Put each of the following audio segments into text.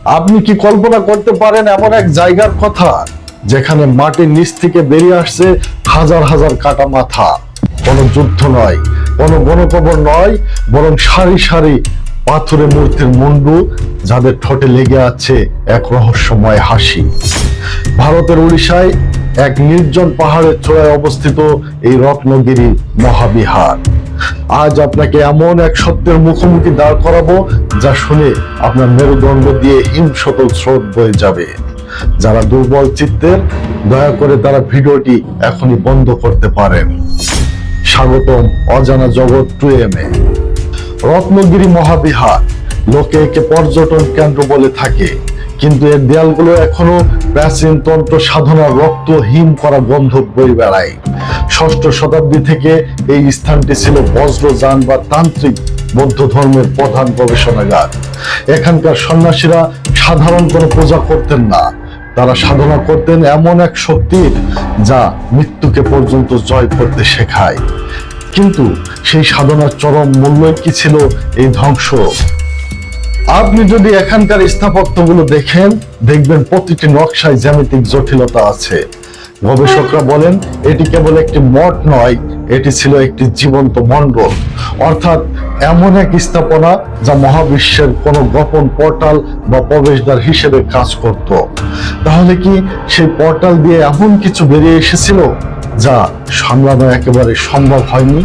আপনি কি কল্পনা করতে পারেন এমন এক জায়গার কথা যেখানে মাটির নিচ থেকে বেরিয়ে আসছে হাজার হাজার কাটা মাথা? কোনো যুদ্ধ নয়, কোনো গণকবর নয়, বরং সারি সারি পাথুরে মূর্তির মুন্ডু, যাদের ঠোঁটে লেগে আছে এক রহস্যময় হাসি। ভারতের উড়িষ্যায় এক নির্জন পাহাড়ের চূড়ায় অবস্থিত এই রত্নগিরি মহাবিহার। আজ আপনাকে এমন এক সত্যের মুখোমুখি দাঁড় করাবো যা শুনে আপনার মেরুদণ্ড দিয়ে হিমশীতল স্রোত বয়ে যাবে। যারা দুর্বল চিত্তের, দয়া করে তারা ভিডিওটি এখনই বন্ধ করতে পারেন। স্বাগতম অজানা জগৎ 2M এ। রত্নগিরি মহাবিহার, লোকে একে পর্যটন কেন্দ্র বলে থাকে, কিন্তু এর দেয়ালগুলো এখনো প্রাচীন তন্ত্র সাধনার রক্ত হিম করা গন্ধ বয়ে বেড়ায়। ষষ্ঠ শতাব্দী থেকে এই স্থানটি ছিল বজ্রযান বা তান্ত্রিক বৌদ্ধ ধর্মের প্রধান গবেষণাগার। এখানকার সন্ন্যাসীরা সাধারণ কোনো পূজা করতেন না, তারা সাধনা করতেন এমন এক শক্তির যা মৃত্যুকে পর্যন্ত জয় করতে শেখায়। কিন্তু সেই সাধনার চরম মূল্যই কি ছিল এই ধ্বংস? আপনি যদি এখানকার স্থাপত্যগুলো দেখেন, দেখবেন প্রতিটি নকশায় জ্যামিতিক জটিলতা আছে। গবেষকরা বলেন এটি কেবল একটি মঠ নয়, এটি ছিল একটি জীবন্ত মণ্ডল, অর্থাৎ এমন এক স্থাপনা যা মহাবিশ্বের কোনো গোপন পোর্টাল বা প্রবেশদ্বার হিসেবে কাজ করত। তাহলে কি সেই পোর্টাল দিয়ে এমন কিছু বেরিয়ে এসেছিল যা সামলানো একেবারে সম্ভব হয়নি?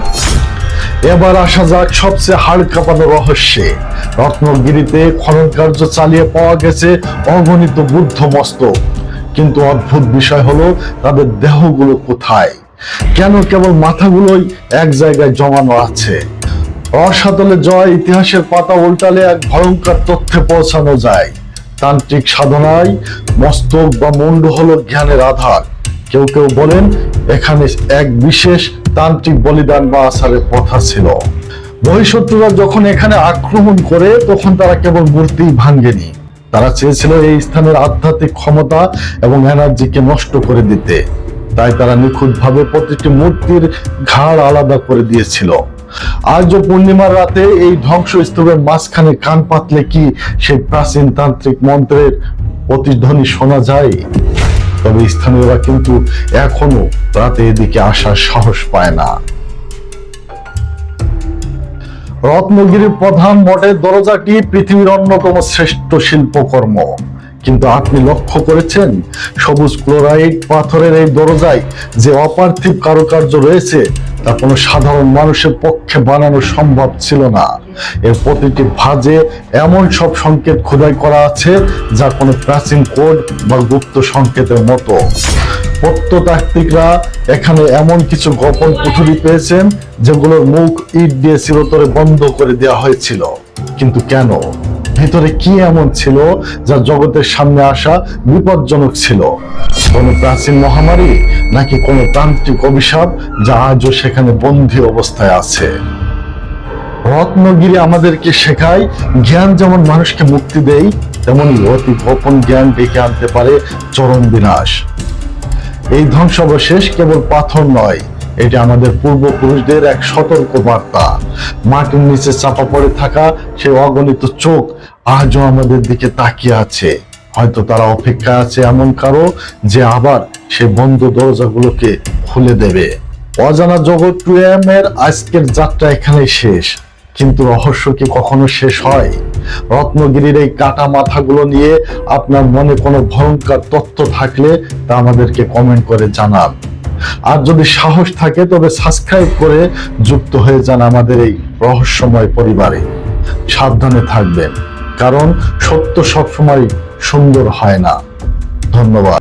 এবার আসা যাক সবচেয়ে হাড় কাঁপানো রহস্যে। রত্নগিরিতে খনন কার্য চালিয়ে পাওয়া গেছে অগণিত বুদ্ধ মস্তক, কিন্তু অদ্ভুত বিষয় হলো তাদের দেহগুলো কোথায়? কেন কেবল মাথাগুলোই এক জায়গায় জমানো আছে? রসাতলে জয় ইতিহাসের পাতা উল্টালে এক ভয়ঙ্কর তথ্যে পৌঁছানো যায়। তান্ত্রিক সাধনায় মস্তক বা মুন্ডু হলো জ্ঞানের আধার। কেউ কেউ বলেন এখানে এক বিশেষ তান্ত্রিক বলিদান বা আচারের কথা ছিল। বহিঃশত্রুরা যখন এখানে আক্রমণ করে, তখন তারা কেবল মূর্তি ভাঙ্গেনি, তারা চেয়েছিল এই স্থানের আধ্যাত্মিক ক্ষমতা এবং এনার্জিকে নষ্ট করে দিতে। তাই তারা নিখুঁতভাবে প্রতিটি মূর্তির ঘাড় আলাদা করে দিয়েছিল। আজও পূর্ণিমার রাতে এই ধ্বংসস্তূপের মাঝখানে কান পাতলে কি সেই প্রাচীন তান্ত্রিক মন্ত্রের প্রতিধ্বনি শোনা যায়? তবে স্থানীয়রা কিন্তু এখনো রাতে এদিকে আসার সাহস পায় না। রত্নগিরির প্রধান মঠের দরজাটি পৃথিবীর অন্যতম শ্রেষ্ঠ শিল্পকর্ম, কিন্তু আপনি লক্ষ্য করেছেন সবুজ ক্লোরাইড পাথরের এই দরজায় যে অপার্থিব কারুকার্য রয়েছে তা কোনো সাধারণ মানুষের পক্ষে বানানো সম্ভব ছিল না। এর প্রতিটি ভাঁজে এমন সব সংকেত খোদাই করা আছে যা কোনো প্রাচীন কোড বা গুপ্ত সংকেতের মতো। প্রত্নতাত্ত্বিকরা এখানে এমন কিছু গোপন কুঠুরি পেয়েছেন যেগুলোর মুখ ইট দিয়ে চিরতরে বন্ধ করে দেওয়া হয়েছিল। কিন্তু কেন? ভিতরে কি এমন ছিল যা জগতের সামনে আসা বিপজ্জনক ছিল? কোনো প্রাচীন মহামারী, নাকি কোনো তান্ত্রিক অভিশাপ যা আজও সেখানে বন্দী অবস্থায় আছে? রত্নগিরি আমাদেরকে শেখায় জ্ঞান যেমন মানুষকে মুক্তি দেয়, তেমনি অতি গোপন জ্ঞান ডেকে আনতে পারে চরম বিনাশ। এই ধ্বংসাবশেষ কেবল পাথর নয়, এটি আমাদের পূর্বপুরুষদের এক সতর্ক বার্তা। মাটির নিচে চাপা পড়ে থাকা সেই অগণিত চোখ আজও আমাদের দিকে তাকিয়ে আছে। হয়তো তারা অপেক্ষা আছে এমন কারো যে আবার সে বন্ধ দরজাগুলোকে খুলে দেবে। অজানা জগৎ 2M এর আজকের যাত্রা এখানেই শেষ, কিন্তু রহস্য কি কখনো শেষ হয়? রত্নগিরির এই কাটা মাথাগুলো নিয়ে আপনার মনে কোনো ভয়ঙ্কর তথ্য থাকলে তা আমাদেরকে কমেন্ট করে জানান। আর যদি সাহস থাকে তবে সাবস্ক্রাইব করে যুক্ত হয়ে যান আমাদের এই রহস্যময় পরিবারে। সাবধানে থাকবেন, কারণ সত্য সবসময় সুন্দর হয় না। ধন্যবাদ।